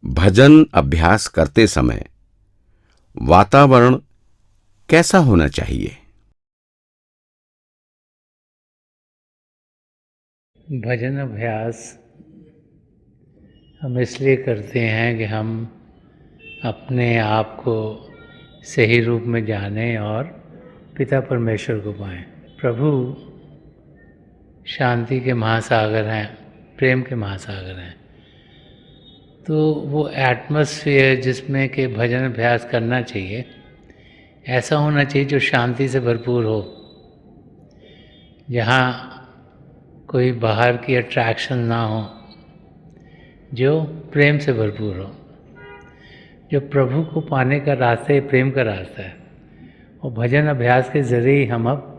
भजन अभ्यास करते समय वातावरण कैसा होना चाहिए? भजन अभ्यास हम इसलिए करते हैं कि हम अपने आप को सही रूप में जानें और पिता परमेश्वर को पाएं। प्रभु शांति के महासागर हैं, प्रेम के महासागर हैं। तो वो एटमॉस्फेयर जिसमें कि भजन अभ्यास करना चाहिए, ऐसा होना चाहिए जो शांति से भरपूर हो, जहाँ कोई बाहर की अट्रैक्शन ना हो, जो प्रेम से भरपूर हो। जो प्रभु को पाने का रास्ता है, प्रेम का रास्ता है। और भजन अभ्यास के ज़रिए हम अब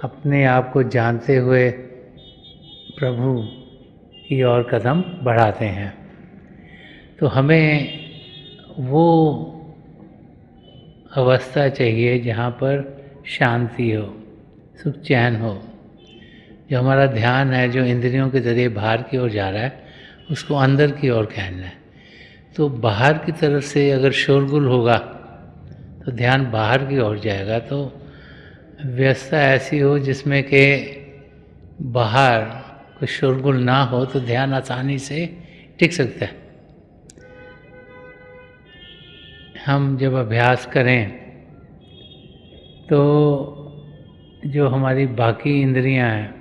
अपने आप को जानते हुए प्रभु की ओर कदम बढ़ाते हैं। तो हमें वो अवस्था चाहिए जहाँ पर शांति हो, सुख चैन हो। जो हमारा ध्यान है, जो इंद्रियों के ज़रिए बाहर की ओर जा रहा है, उसको अंदर की ओर खेलना है। तो बाहर की तरफ से अगर शोरगुल होगा तो ध्यान बाहर की ओर जाएगा। तो व्यवस्था ऐसी हो जिसमें कि बाहर कोई शोरगुल ना हो, तो ध्यान आसानी से टिक सकता है। हम जब अभ्यास करें तो जो हमारी बाकी इंद्रियां हैं,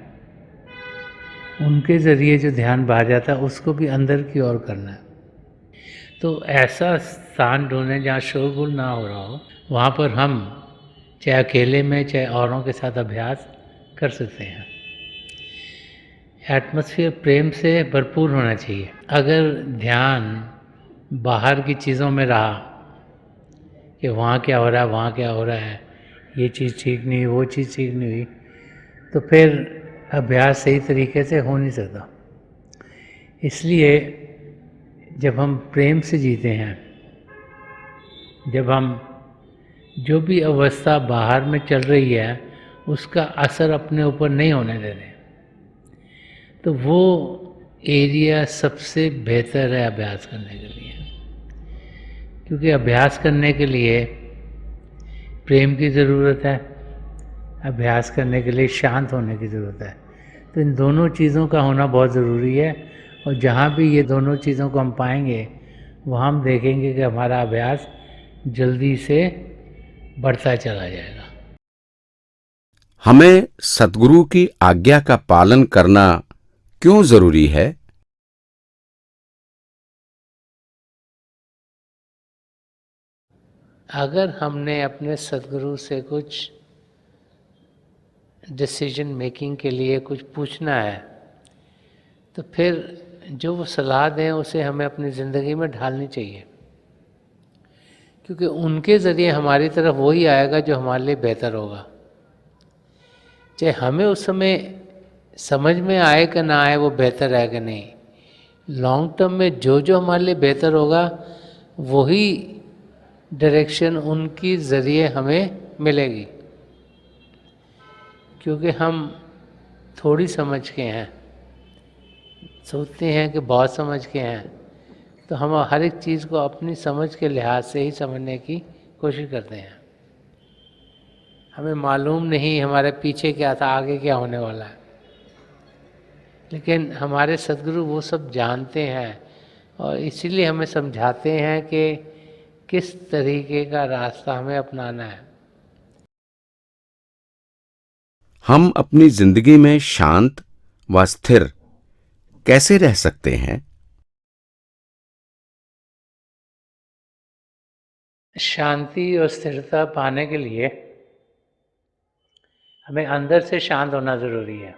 उनके ज़रिए जो ध्यान बाहर जाता है, उसको भी अंदर की ओर करना है। तो ऐसा स्थान ढूंढें जहाँ शोरगुल ना हो रहा हो। वहाँ पर हम चाहे अकेले में चाहे औरों के साथ अभ्यास कर सकते हैं। एटमॉस्फेयर प्रेम से भरपूर होना चाहिए। अगर ध्यान बाहर की चीज़ों में रहा कि वहाँ क्या हो रहा है, वहाँ क्या हो रहा है, ये चीज़ ठीक नहीं, वो चीज़ ठीक नहीं हुई, तो फिर अभ्यास सही तरीके से हो नहीं सकता। इसलिए जब हम प्रेम से जीते हैं, जब हम जो भी अवस्था बाहर में चल रही है उसका असर अपने ऊपर नहीं होने दे रहे, तो वो एरिया सबसे बेहतर है अभ्यास करने के लिए। क्योंकि अभ्यास करने के लिए प्रेम की ज़रूरत है, अभ्यास करने के लिए शांत होने की ज़रूरत है। तो इन दोनों चीज़ों का होना बहुत ज़रूरी है। और जहाँ भी ये दोनों चीज़ों को हम पाएंगे, वहाँ हम देखेंगे कि हमारा अभ्यास जल्दी से बढ़ता चला जाएगा। हमें सद्गुरु की आज्ञा का पालन करना क्यों जरूरी है? अगर हमने अपने सद्गुरु से कुछ डिसीजन मेकिंग के लिए कुछ पूछना है, तो फिर जो वो सलाह दें उसे हमें अपनी ज़िंदगी में ढालनी चाहिए। क्योंकि उनके ज़रिए हमारी तरफ वही आएगा जो हमारे लिए बेहतर होगा। चाहे हमें उस समय समझ में आए कि ना आए वो बेहतर है कि नहीं, लॉन्ग टर्म में जो जो हमारे लिए बेहतर होगा वही डायरेक्शन उनकी ज़रिए हमें मिलेगी। क्योंकि हम थोड़ी समझ के हैं, सोचते हैं कि बहुत समझ के हैं, तो हम हर एक चीज़ को अपनी समझ के लिहाज से ही समझने की कोशिश करते हैं। हमें मालूम नहीं हमारे पीछे क्या था, आगे क्या होने वाला है। लेकिन हमारे सद्गुरु वो सब जानते हैं और इसीलिए हमें समझाते हैं कि किस तरीके का रास्ता हमें अपनाना है। हम अपनी जिंदगी में शांत व स्थिर कैसे रह सकते हैं? शांति और स्थिरता पाने के लिए हमें अंदर से शांत होना ज़रूरी है।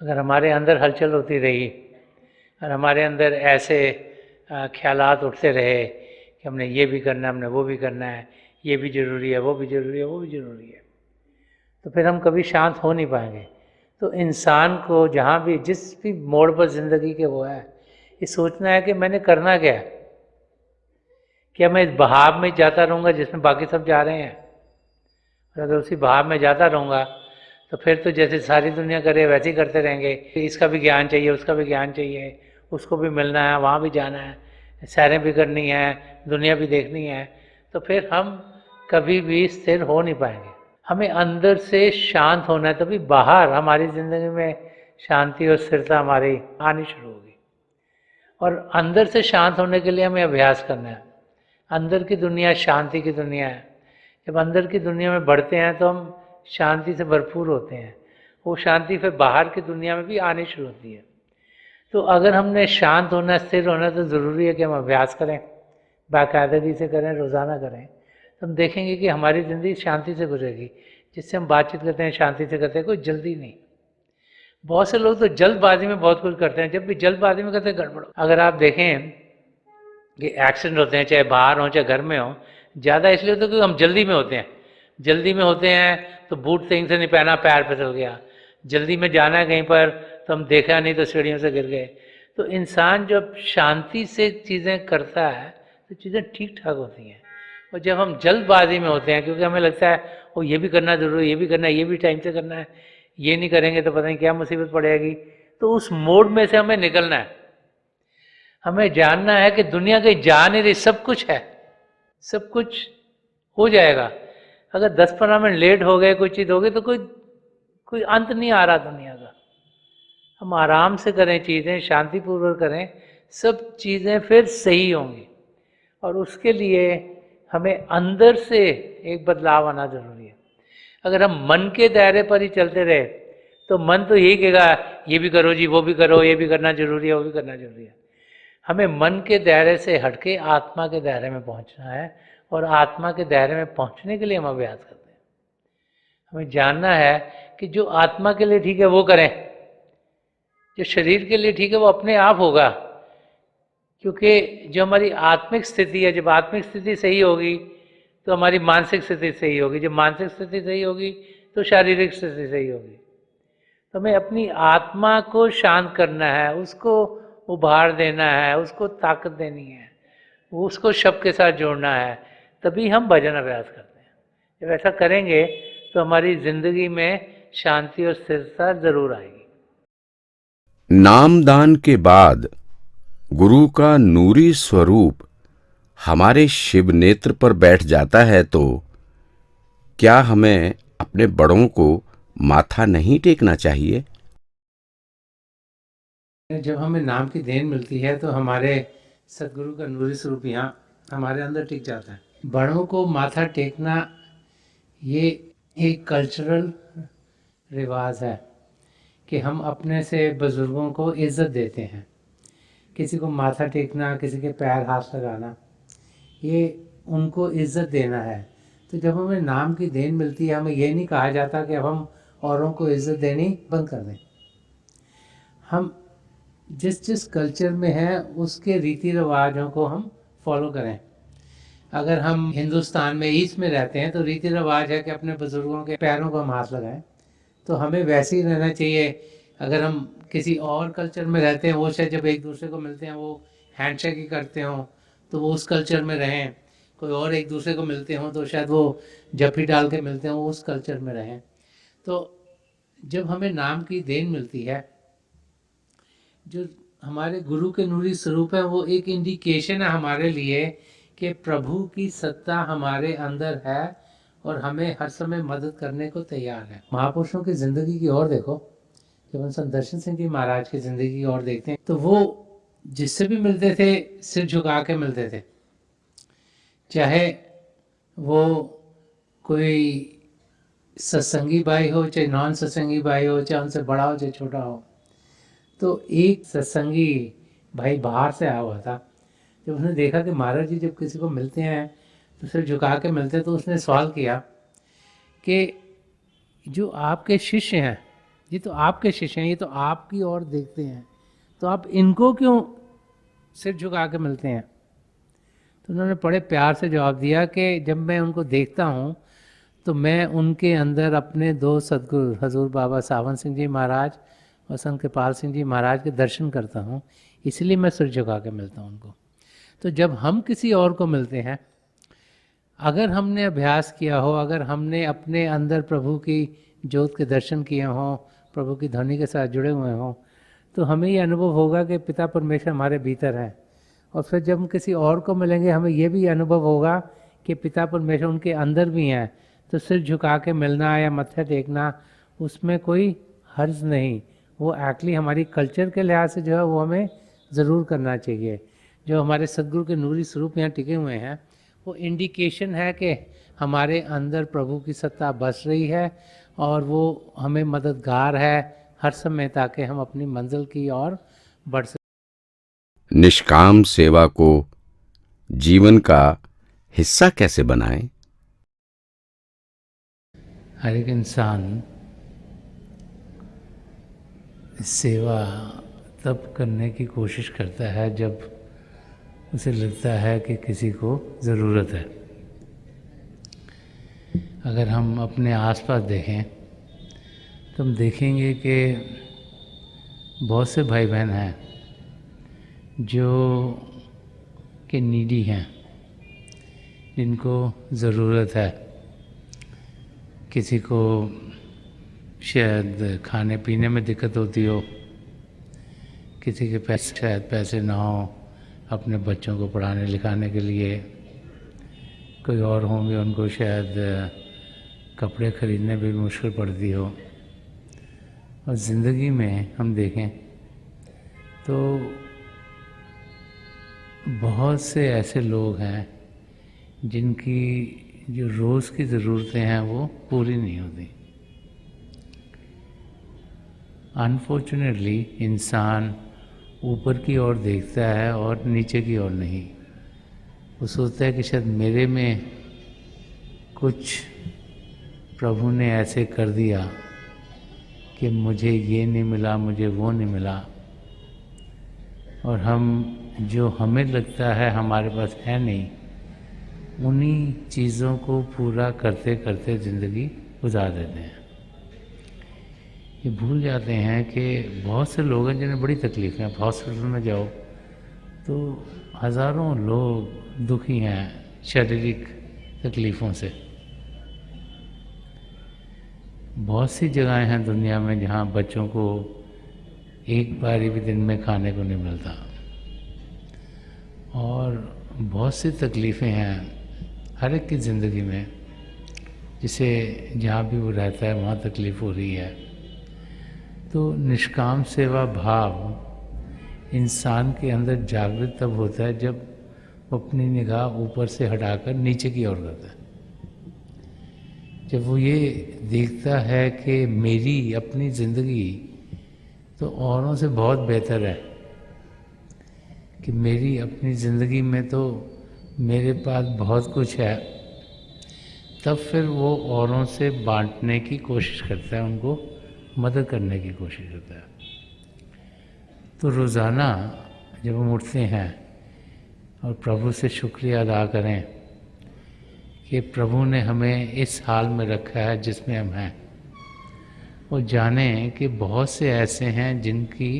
अगर हमारे अंदर हलचल होती रही और हमारे अंदर ऐसे ख्यालात उठते रहे कि हमने ये भी करना है, हमने वो भी करना है, ये भी ज़रूरी है, वो भी ज़रूरी है, वो भी ज़रूरी है, तो फिर हम कभी शांत हो नहीं पाएंगे। तो इंसान को जहाँ भी जिस भी मोड़ पर ज़िंदगी के वो है, ये सोचना है कि मैंने करना क्या है। क्या मैं इस बहाव में जाता रहूँगा जिसमें बाकी सब जा रहे हैं? और अगर उसी बहाव में जाता रहूँगा तो फिर तो जैसे सारी दुनिया करे वैसे ही करते रहेंगे। इसका भी ज्ञान चाहिए, उसका भी ज्ञान चाहिए, उसको भी मिलना है, वहाँ भी जाना है, सैरें भी करनी है, दुनिया भी देखनी है, तो फिर हम कभी भी स्थिर हो नहीं पाएंगे। हमें अंदर से शांत होना है, तभी बाहर हमारी ज़िंदगी में शांति और स्थिरता हमारी आनी शुरू होगी। और अंदर से शांत होने के लिए हमें अभ्यास करना है। अंदर की दुनिया शांति की दुनिया है। जब अंदर की दुनिया में बढ़ते हैं तो हम शांति से भरपूर होते हैं। वो शांति फिर बाहर की दुनिया में भी आनी शुरू होती है। तो अगर हमने शांत होना, स्थिर होना, तो ज़रूरी है कि हम अभ्यास करें, बाकायदगी से करें, रोज़ाना करें। तो हम देखेंगे कि हमारी ज़िंदगी शांति से गुजरेगी। जिससे हम बातचीत करते हैं शांति से करते हैं, कोई जल्दी नहीं। बहुत से लोग तो जल्दबाजी में बहुत कुछ करते हैं, जब भी जल्दबाजी में करते हैं गड़बड़। अगर आप देखें कि एक्सीडेंट होते हैं, चाहे बाहर हों चाहे घर में हों, ज़्यादा इसलिए होते हैं क्योंकि हम जल्दी में होते हैं। जल्दी में होते हैं तो बूट सही से नहीं पहना, पैर फिसल गया। जल्दी में जाना है कहीं पर तो हम देखा नहीं तो सीढ़ियों से गिर गए। तो इंसान जब शांति से चीज़ें करता है तो चीज़ें ठीक ठाक होती हैं। और जब हम जल्दबाजी में होते हैं, क्योंकि हमें लगता है वो ये भी करना जरूरी है, ये भी करना है, ये भी टाइम से करना है, ये नहीं करेंगे तो पता नहीं क्या मुसीबत पड़ेगी, तो उस मोड में से हमें निकलना है। हमें जानना है कि दुनिया कहीं जा नहीं रही, सब कुछ है, सब कुछ हो जाएगा। अगर 10-15 मिनट लेट हो गए, कोई चीज़ हो गई, तो कोई कोई अंत नहीं आ रहा दुनिया का। हम आराम से करें चीज़ें, शांतिपूर्वक करें, सब चीज़ें फिर सही होंगी। और उसके लिए हमें अंदर से एक बदलाव आना जरूरी है। अगर हम मन के दायरे पर ही चलते रहे तो मन तो यही कहेगा ये भी करो जी, वो भी करो, ये भी करना जरूरी है, वो भी करना जरूरी है। हमें मन के दायरे से हटके आत्मा के दायरे में पहुंचना है, और आत्मा के दायरे में पहुंचने के लिए हम अभ्यास करते हैं। हमें जानना है कि जो आत्मा के लिए ठीक है वो करें, जो शरीर के लिए ठीक है वो अपने आप होगा। क्योंकि जो हमारी आत्मिक स्थिति है, जब आत्मिक स्थिति सही होगी तो हमारी मानसिक स्थिति सही होगी, जब मानसिक स्थिति सही होगी तो शारीरिक स्थिति सही होगी। तो हमें अपनी आत्मा को शांत करना है, उसको उभार देना है, उसको ताकत देनी है, उसको शब्द के साथ जोड़ना है, तभी हम भजन अभ्यास करते हैं। जब ऐसा करेंगे तो हमारी जिंदगी में शांति और स्थिरता जरूर आएगी। नामदान के बाद गुरु का नूरी स्वरूप हमारे शिव नेत्र पर बैठ जाता है, तो क्या हमें अपने बड़ों को माथा नहीं टेकना चाहिए? जब हमें नाम की देन मिलती है तो हमारे सदगुरु का नूरी स्वरूप यहाँ हमारे अंदर टिक जाता है। बड़ों को माथा टेकना ये एक कल्चरल रिवाज है कि हम अपने से बुजुर्गों को इज्जत देते हैं। किसी को माथा टेकना, किसी के पैर हाथ लगाना, ये उनको इज्जत देना है। तो जब हमें नाम की देन मिलती है, हमें ये नहीं कहा जाता कि अब हम औरों को इज्जत देनी बंद कर दें। हम जिस जिस कल्चर में हैं उसके रीति रिवाजों को हम फॉलो करें। अगर हम हिंदुस्तान में ईस्ट में रहते हैं तो रीति रिवाज है कि अपने बुजुर्गों के पैरों को हम हाथ लगाएं, तो हमें वैसे ही रहना चाहिए। अगर हम किसी और कल्चर में रहते हैं, वो शायद जब एक दूसरे को मिलते हैं वो हैंडशेक ही करते हों, तो वो उस कल्चर में रहें। कोई और एक दूसरे को मिलते हों तो शायद वो जफ्फी डाल के मिलते हों, उस कल्चर में रहें। तो जब हमें नाम की देन मिलती है, जो हमारे गुरु के नूरी स्वरूप है, वो एक इंडिकेशन है हमारे लिए कि प्रभु की सत्ता हमारे अंदर है और हमें हर समय मदद करने को तैयार है। महापुरुषों की ज़िंदगी की ओर देखो, जब हम संत दर्शन सिंह जी महाराज की ज़िंदगी की ओर देखते हैं तो वो जिससे भी मिलते थे सिर झुका के मिलते थे। चाहे वो कोई सत्संगी भाई हो, चाहे नॉन सत्संगी भाई हो, चाहे उनसे बड़ा हो चाहे छोटा हो। तो एक सत्संगी भाई बाहर से आया हुआ था। जब उसने देखा कि महाराज जी जब किसी को मिलते हैं तो सिर झुका के मिलते हैं, तो उसने सवाल किया कि जो आपके शिष्य हैं, ये तो आपके शिष्य हैं, ये तो आपकी ओर देखते हैं, तो आप इनको क्यों सिर झुका के मिलते हैं? तो उन्होंने बड़े प्यार से जवाब दिया कि जब मैं उनको देखता हूँ तो मैं उनके अंदर अपने दो सदगुरु हजूर बाबा सावन सिंह जी महाराज और संत कृपाल सिंह जी महाराज के दर्शन करता हूँ, इसलिए मैं सिर झुका के मिलता हूँ उनको। तो जब हम किसी और को मिलते हैं, अगर हमने अभ्यास किया हो, अगर हमने अपने अंदर प्रभु की ज्योत के दर्शन किए हों, प्रभु की ध्वनि के साथ जुड़े हुए हों, तो हमें ये अनुभव होगा कि पिता परमेश्वर हमारे भीतर हैं। और फिर जब हम किसी और को मिलेंगे हमें ये भी अनुभव होगा कि पिता परमेश्वर उनके अंदर भी हैं। तो सिर झुका के मिलना या मत्था टेकना, उसमें कोई हर्ज नहीं। वो एक्चुअली हमारी कल्चर के लिहाज से जो है वो हमें ज़रूर करना चाहिए। जो हमारे सदगुरु के नूरी स्वरूप यहाँ टिके हुए हैं, वो इंडिकेशन है कि हमारे अंदर प्रभु की सत्ता बस रही है और वो हमें मददगार है हर समय, ताकि हम अपनी मंजिल की ओर बढ़ सकें। निष्काम सेवा को जीवन का हिस्सा कैसे बनाएं? हर एक इंसान सेवा तब करने की कोशिश करता है जब उसे लगता है कि किसी को ज़रूरत है। अगर हम अपने आसपास देखें तो हम देखेंगे कि बहुत से भाई बहन हैं जो कि नीडी हैं, जिनको ज़रूरत है। किसी को शायद खाने पीने में दिक्कत होती हो, किसी के पास शायद पैसे ना हो अपने बच्चों को पढ़ाने लिखाने के लिए, कोई और होंगे उनको शायद कपड़े खरीदने भी मुश्किल पड़ती हो। और ज़िंदगी में हम देखें तो बहुत से ऐसे लोग हैं जिनकी जो रोज़ की ज़रूरतें हैं वो पूरी नहीं होती। अनफॉर्चुनेटली इंसान ऊपर की ओर देखता है और नीचे की ओर नहीं। वो सोचता है कि शायद मेरे में कुछ प्रभु ने ऐसे कर दिया कि मुझे ये नहीं मिला, मुझे वो नहीं मिला। और हम जो हमें लगता है हमारे पास है नहीं, उन्हीं चीज़ों को पूरा करते करते ज़िंदगी गुजार देते हैं। ये भूल जाते हैं कि बहुत से लोग हैं जिन्हें बड़ी तकलीफ़ है। हॉस्पिटल में जाओ तो हज़ारों लोग दुखी हैं शारीरिक तकलीफ़ों से। बहुत सी जगहें हैं दुनिया में जहाँ बच्चों को एक बारी भी दिन में खाने को नहीं मिलता, और बहुत सी तकलीफ़ें हैं हर एक की ज़िंदगी में, जिसे जहाँ भी वो रहता है वहाँ तकलीफ़ हो रही है। तो निष्काम सेवा भाव इंसान के अंदर जागृत तब होता है जब वो अपनी निगाह ऊपर से हटाकर नीचे की ओर करता है। जब वो ये देखता है कि मेरी अपनी ज़िंदगी तो औरों से बहुत बेहतर है, कि मेरी अपनी ज़िंदगी में तो मेरे पास बहुत कुछ है, तब फिर वो औरों से बांटने की कोशिश करता है, उनको मदद करने की कोशिश करता है। तो रोज़ाना जब हम उठते हैं और प्रभु से शुक्रिया अदा करें कि प्रभु ने हमें इस हाल में रखा है जिसमें हम हैं, और जानें कि बहुत से ऐसे हैं जिनकी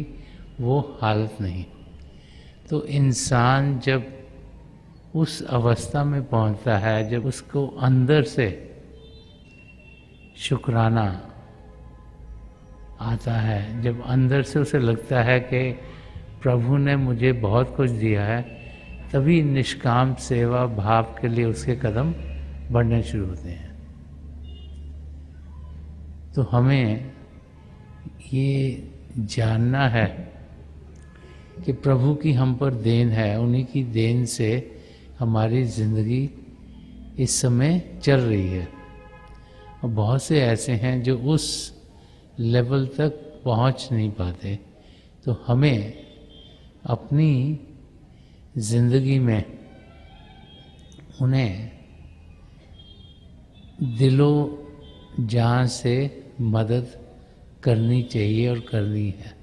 वो हालत नहीं। तो इंसान जब उस अवस्था में पहुंचता है, जब उसको अंदर से शुक्राना आता है, जब अंदर से उसे लगता है कि प्रभु ने मुझे बहुत कुछ दिया है, तभी निष्काम सेवा भाव के लिए उसके कदम बढ़ने शुरू होते हैं। तो हमें ये जानना है कि प्रभु की हम पर देन है, उन्हीं की देन से हमारी ज़िंदगी इस समय चल रही है। और बहुत से ऐसे हैं जो उस लेवल तक पहुंच नहीं पाते। तो हमें अपनी ज़िंदगी में उन्हें दिलो जान से मदद करनी चाहिए और करनी है।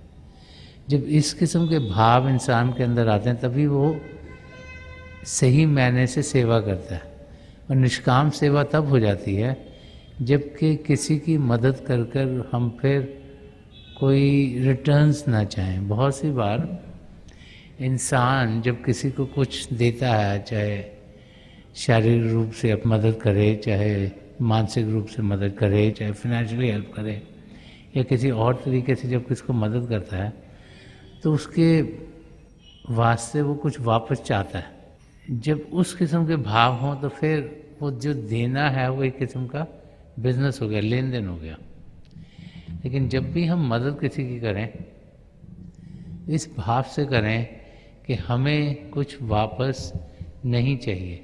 जब इस किस्म के भाव इंसान के अंदर आते हैं तभी वो सही मायने से सेवा करता है। और निष्काम सेवा तब हो जाती है जबकि किसी की मदद कर कर हम फिर कोई रिटर्न्स ना चाहें। बहुत सी बार इंसान जब किसी को कुछ देता है, चाहे शारीरिक रूप से मदद करे, चाहे मानसिक रूप से मदद करे, चाहे फाइनेंशियली हेल्प करे, या किसी और तरीके से जब किसी को मदद करता है तो उसके वास्ते वो कुछ वापस चाहता है। जब उस किस्म के भाव हों तो फिर वो जो देना है वो एक किस्म का बिजनेस हो गया, लेन देन हो गया। लेकिन जब भी हम मदद किसी की करें, इस भाव से करें कि हमें कुछ वापस नहीं चाहिए,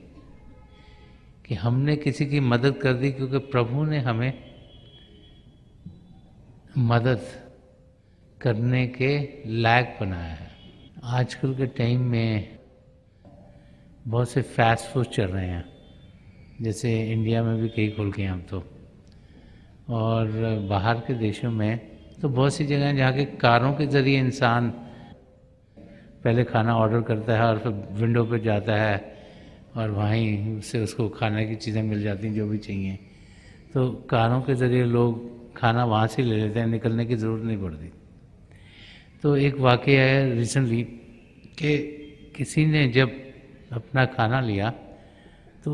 कि हमने किसी की मदद कर दी क्योंकि प्रभु ने हमें मदद करने के लायक बनाया है। आजकल के टाइम में बहुत से फास्ट फूड चल रहे हैं, जैसे इंडिया में भी कई खुल गए हैं अब तो, और बाहर के देशों में तो बहुत सी जगह हैं जहाँ के कारों के ज़रिए इंसान पहले खाना ऑर्डर करता है और फिर विंडो पे जाता है और वहीं से उसको खाने की चीज़ें मिल जाती हैं जो भी चाहिए। तो कारों के ज़रिए लोग खाना वहाँ से ले लेते हैं, निकलने की ज़रूरत नहीं पड़ती। तो एक वाक़या है रिसेंटली कि किसी ने जब अपना खाना लिया तो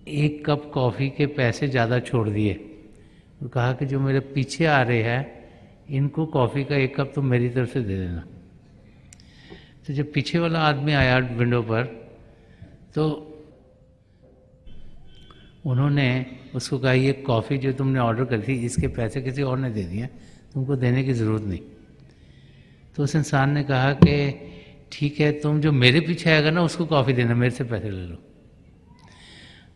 एक कप कॉफ़ी के पैसे ज़्यादा छोड़ दिए और कहा कि जो मेरे पीछे आ रहे हैं इनको कॉफ़ी का एक कप तो मेरी तरफ से दे देना। तो जब पीछे वाला आदमी आया विंडो पर तो उन्होंने उसको कहा ये कॉफ़ी जो तुमने ऑर्डर करी थी इसके पैसे किसी और ने दे दिए, तुमको देने की ज़रूरत नहीं। तो उस इंसान ने कहा कि ठीक है, तुम जो मेरे पीछे आएगा ना उसको कॉफ़ी देना, मेरे से पैसे ले लो।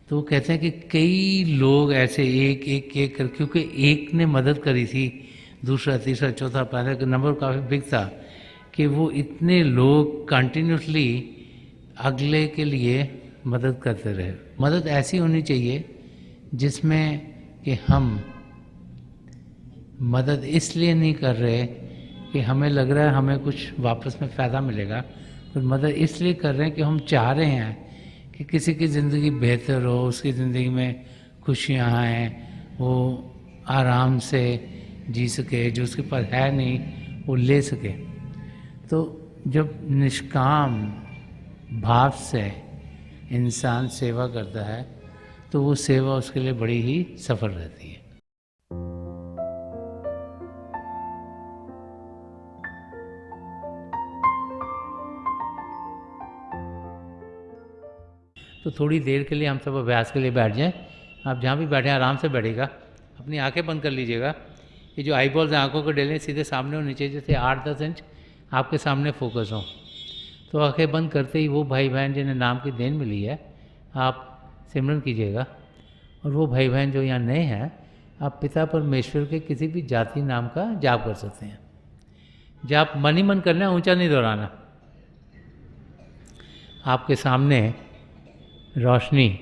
तो वो कहते हैं कि कई लोग ऐसे एक एक एक कर, क्योंकि एक ने मदद करी थी, दूसरा तीसरा चौथा पहले का नंबर काफ़ी बिग था कि वो इतने लोग कंटिन्यूसली अगले के लिए मदद करते रहे। मदद ऐसी होनी चाहिए जिसमें कि हम मदद इसलिए नहीं कर रहे कि हमें लग रहा है हमें कुछ वापस में फ़ायदा मिलेगा, पर मदद इसलिए कर रहे हैं कि हम चाह रहे हैं कि किसी की ज़िंदगी बेहतर हो, उसकी ज़िंदगी में खुशियाँ आएँ, वो आराम से जी सके, जो उसके पास है नहीं वो ले सके। तो जब निष्काम भाव से इंसान सेवा करता है तो वो सेवा उसके लिए बड़ी ही सफल रहती है। तो थोड़ी देर के लिए हम सब अभ्यास के लिए बैठ जाएं। आप जहाँ भी बैठे आराम से बैठेगा, अपनी आंखें बंद कर लीजिएगा। ये जो आई बॉल्स हैं आँखों के डेले सीधे सामने और नीचे जैसे 8-10 इंच आपके सामने फोकस हो। तो आंखें बंद करते ही वो भाई बहन जिन्हें नाम की देन मिली है आप सिमरन कीजिएगा, और वो भाई बहन जो यहाँ नए हैं आप पिता परमेश्वर के किसी भी जाति नाम का जाप कर सकते हैं। जाप मन ही मन करना है, ऊंचा नहीं दोहराना। आपके सामने रोशनी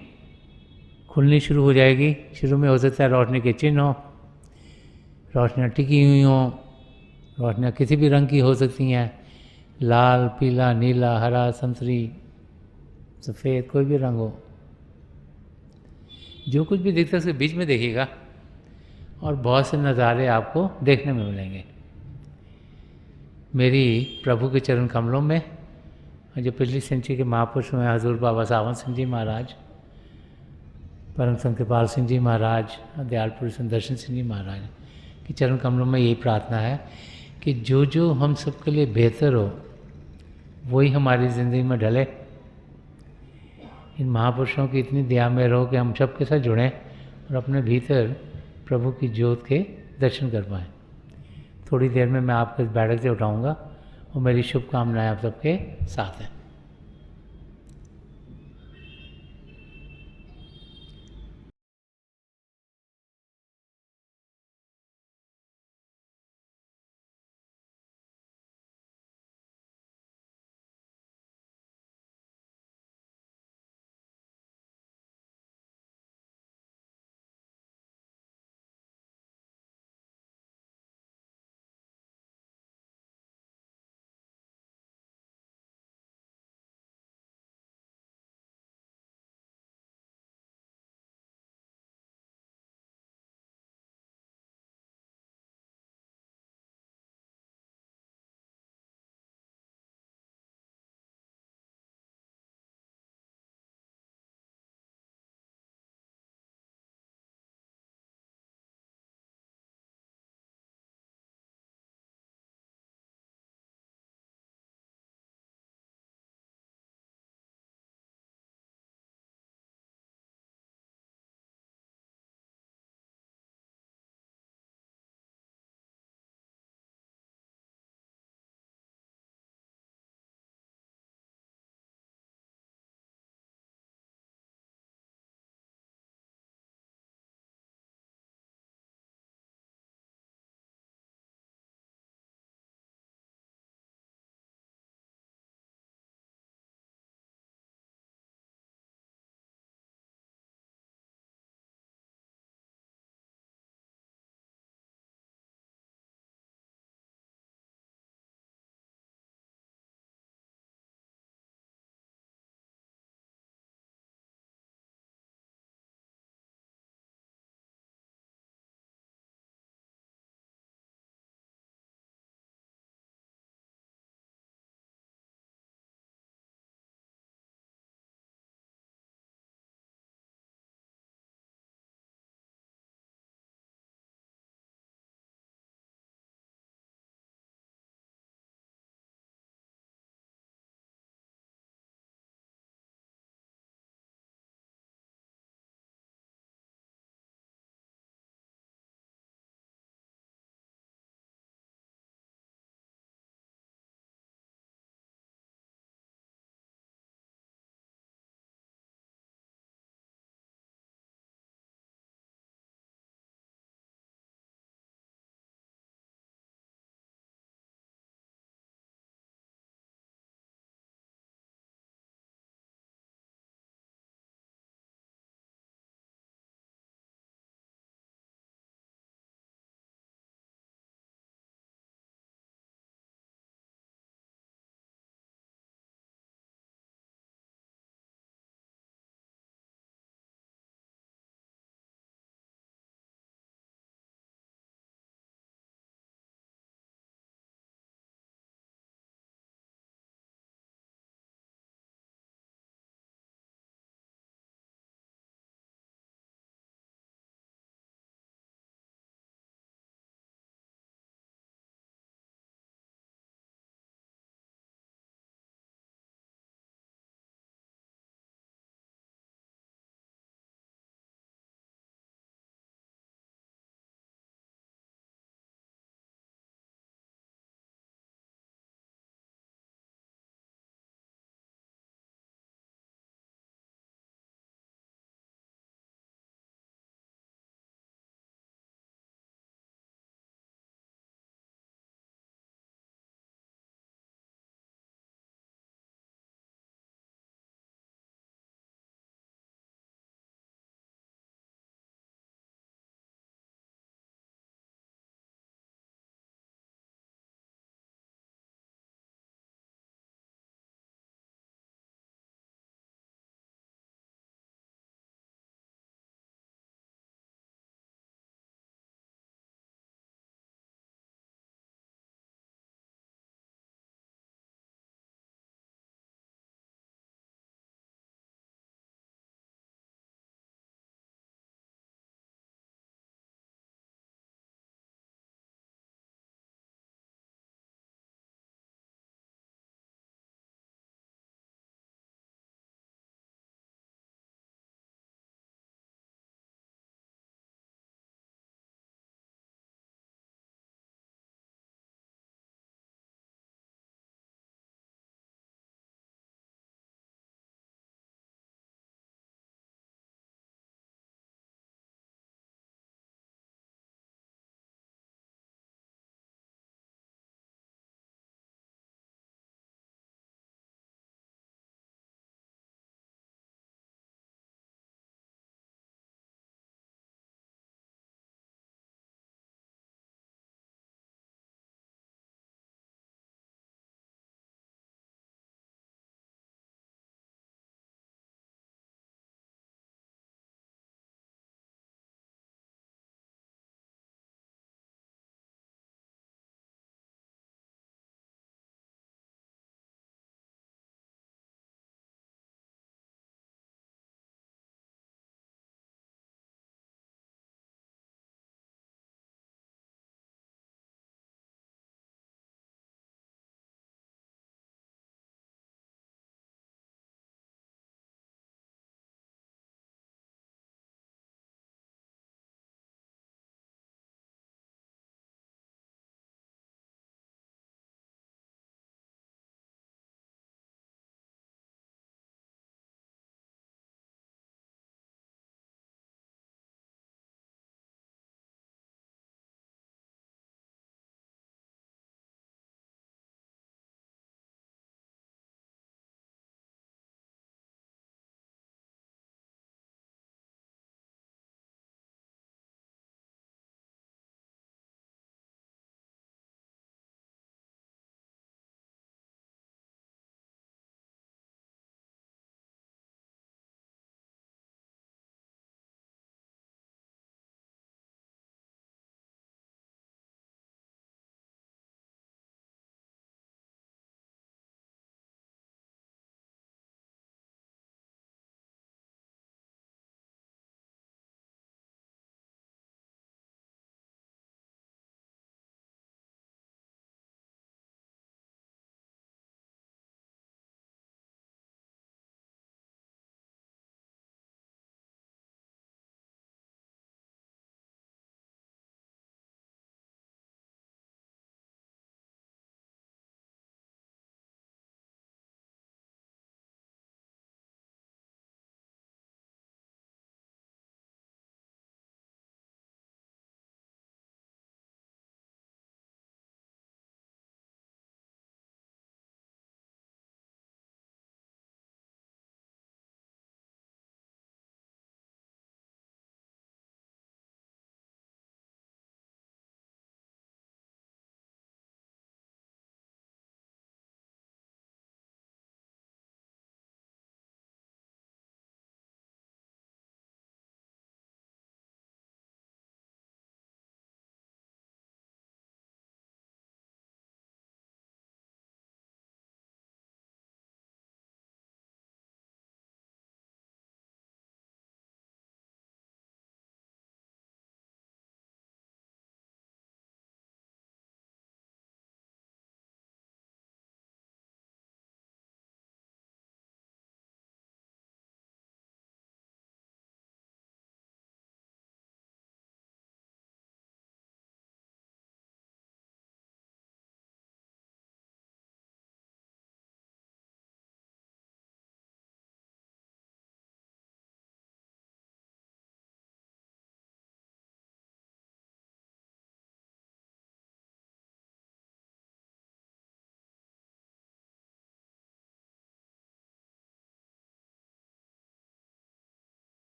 खुलनी शुरू हो जाएगी। शुरू में हो सकता है रोशनी के चिन्ह हो, रोशनियाँ टिकी हुई हों, रोशनियाँ किसी भी रंग की हो सकती हैं, लाल, पीला, नीला, हरा, संतरी, सफ़ेद, कोई भी रंग हो। जो कुछ भी दिखता है उसके बीच में देखिएगा और बहुत से नज़ारे आपको देखने में मिलेंगे। मेरी प्रभु के चरण कमलों में जो पिछली सेंचुरी के महापुरुष हुए हजूर बाबा सावन सिंह जी महाराज, परम संत कृपाल सिंह जी महाराज, दयाल पुरुष दर्शन सिंह जी महाराज की चरण कमलों में यही प्रार्थना है कि जो जो हम सबके लिए बेहतर हो वही हमारी ज़िंदगी में ढले। इन महापुरुषों की इतनी दया में रहो कि हम सबके साथ जुड़ें और अपने भीतर प्रभु की ज्योत के दर्शन कर पाएँ। थोड़ी देर में मैं आपको इस बैठक से उठाऊँगा और मेरी शुभकामनाएं आप सबके साथ हैं।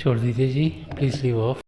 छोड़ दीजिए जी, प्लीज़ लीव ऑफ।